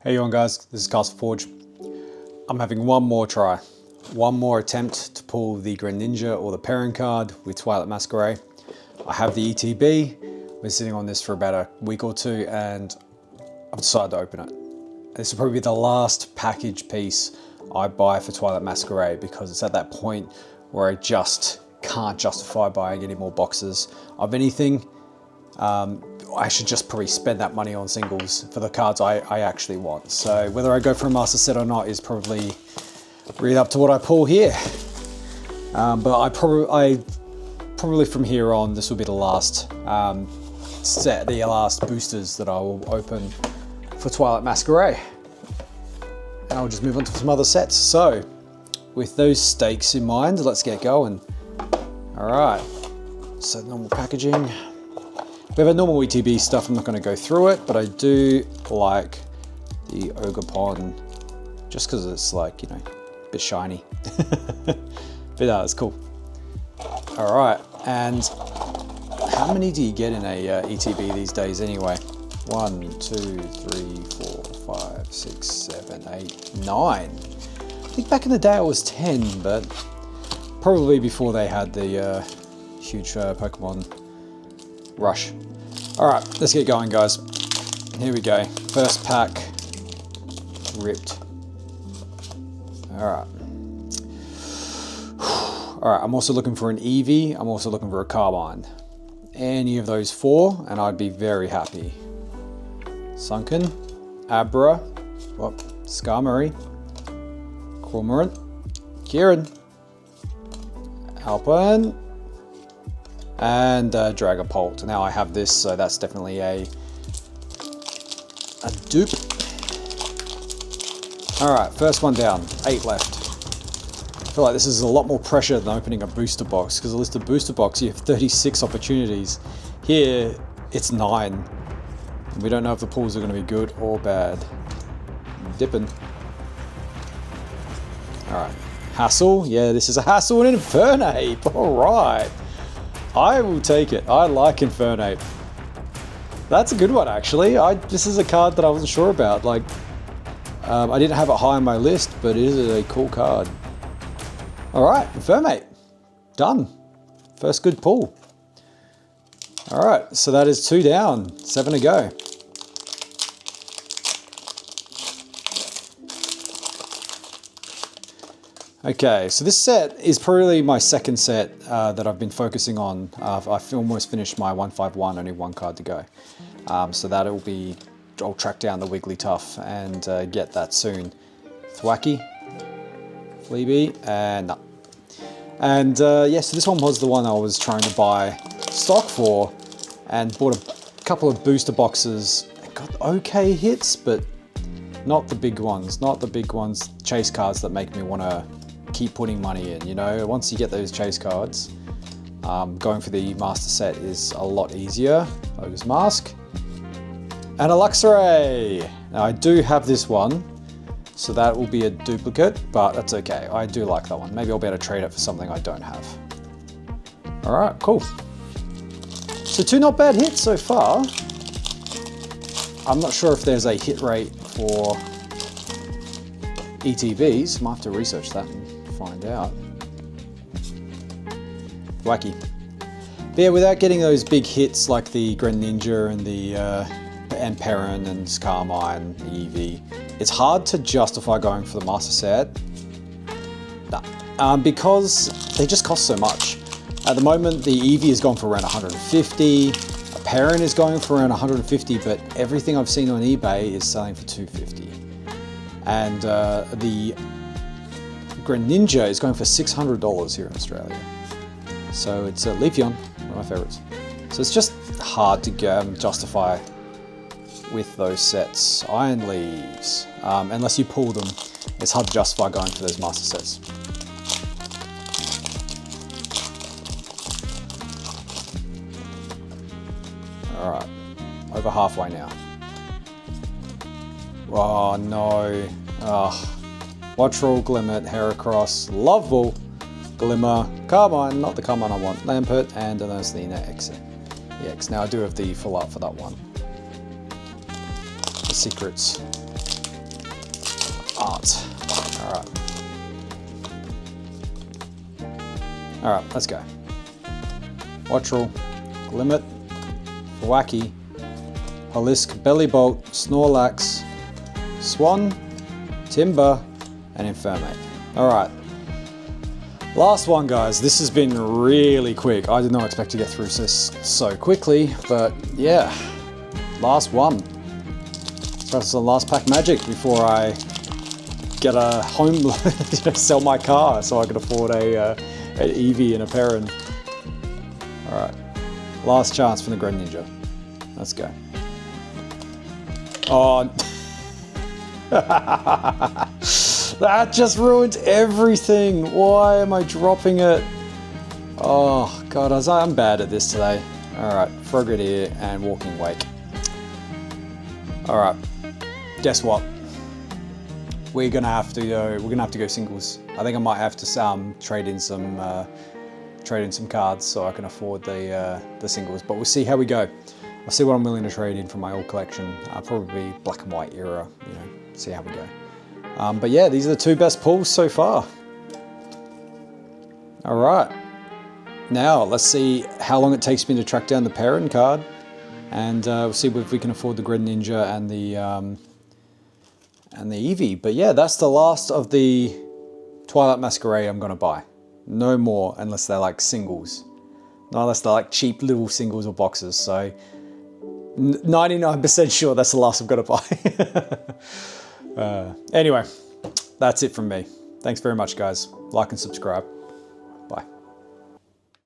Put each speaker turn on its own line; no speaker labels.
Hey on guys, this is Castle Forge. I'm having one more try. One more attempt to pull the Geninja or the Perrin card with Twilight Masquerade. I have the ETB, been sitting on this for about a week or two and I've decided to open it. This will probably be the last package piece I buy for Twilight Masquerade because it's at that point where I just can't justify buying any more boxes of anything. I should just probably spend that money on singles for the cards I actually want. So whether I go for a master set or not is probably really up to what I pull here. But I probably from here on, this will be the last set, the last boosters that I will open for Twilight Masquerade. And I'll just move on to some other sets. So with those stakes in mind, let's get going. All right, so normal packaging. We have a normal ETB stuff, I'm not going to go through it, but I do like the Ogre Pond just because it's like, you know, a bit shiny. But it's cool. All right, and how many do you get in a ETB these days anyway? 1, 2, 3, 4, 5, 6, 7, 8, 9. I think back in the day it was 10, but probably before they had the huge Pokemon rush. All right, let's get going, guys. Here we go. First pack, ripped. All right. All right, I'm also looking for an Eevee. I'm also looking for a Carbine. Any of those four, and I'd be very happy. Sunken, Abra, Skarmory, Cormorant, Kieran, Alpine, and Dragapult. Now I have this, so that's definitely a dupe. All right, first one down, 8 left. I feel like this is a lot more pressure than opening a booster box, because a listed booster box, you have 36 opportunities. Here, it's 9. And we don't know if the pulls are gonna be good or bad. Dipping. All right, Hassle, yeah, this is a Hassle and Infernape, all right. I will take it. I like Infernape. That's a good one, actually. This is a card that I wasn't sure about. Like, I didn't have it high on my list, but it is a cool card. All right, Infernape. Done. First good pull. All right, so that is 2 down, 7 to go. Okay, so this set is probably my second set that I've been focusing on. I've almost finished my 151, only 1 card to go. So that'll be, I'll track down the Wigglytuff and get that soon. Thwacky, Fleabee, and no. And yeah, so this one was the one I was trying to buy stock for and bought a couple of booster boxes. It got okay hits, but not the big ones, chase cards that make me want to keep putting money in, you know. Once you get those chase cards, going for the master set is a lot easier. Ogre's Mask and a Luxray. Now I do have this one, so that will be a duplicate, but that's okay. I do like that one. Maybe I'll be able to trade it for something I don't have. All right, cool. So 2 not bad hits so far. I'm not sure if there's a hit rate for ETBs. Might have to research that and find out. Wacky. But yeah, without getting those big hits like the Geninja and the Perrin and Skarmory, Eevee, it's hard to justify going for the master set. Nah. Because they just cost so much. At the moment, the Eevee is going for around 150. A Perrin is going for around 150, but everything I've seen on eBay is selling for 250. And the Geninja is going for $600 here in Australia. So it's a Leafeon, one of my favorites. So it's just hard to justify with those sets. Iron Leaves, unless you pull them, it's hard to justify going for those master sets. All right, over halfway now. Oh no. Wattrel, Glimmet, Heracross, Loveball, Glimmer, Carbine, not the Carbine I want, Lampert, and Anosthena EX. Now I do have the full art for that one. The secrets. art. All right, let's go. Wattrel, Glimmet, Wacky, Holisk, Bellybolt, Snorlax, Swan, Timber, and Infermate. All right. Last one, guys. This has been really quick. I did not expect to get through this so quickly, but yeah, last one. That's the last pack magic before I get a home, sell my car so I can afford an Eevee and a Perrin. All right, last chance for the Greninja. Let's go. Oh, that just ruined everything. Why am I dropping it? Oh God, I'm bad at this today. All right, Frogadier and Walking Wake. All right, guess what? We're gonna have to go singles. I think I might have to trade in some cards so I can afford the singles. But we'll see how we go. I'll see what I'm willing to trade in from my old collection. Probably black and white era. See how we go. But yeah, these are the two best pulls so far. All right. Now let's see how long it takes me to track down the Perrin card, and we'll see if we can afford the Greninja and the Eevee. But yeah, that's the last of the Twilight Masquerade I'm gonna buy. No more, unless they're like singles. Not unless they're like cheap little singles or boxes. So 99% sure that's the last I'm gonna buy. Anyway, that's it from me. Thanks very much, guys. Like and subscribe.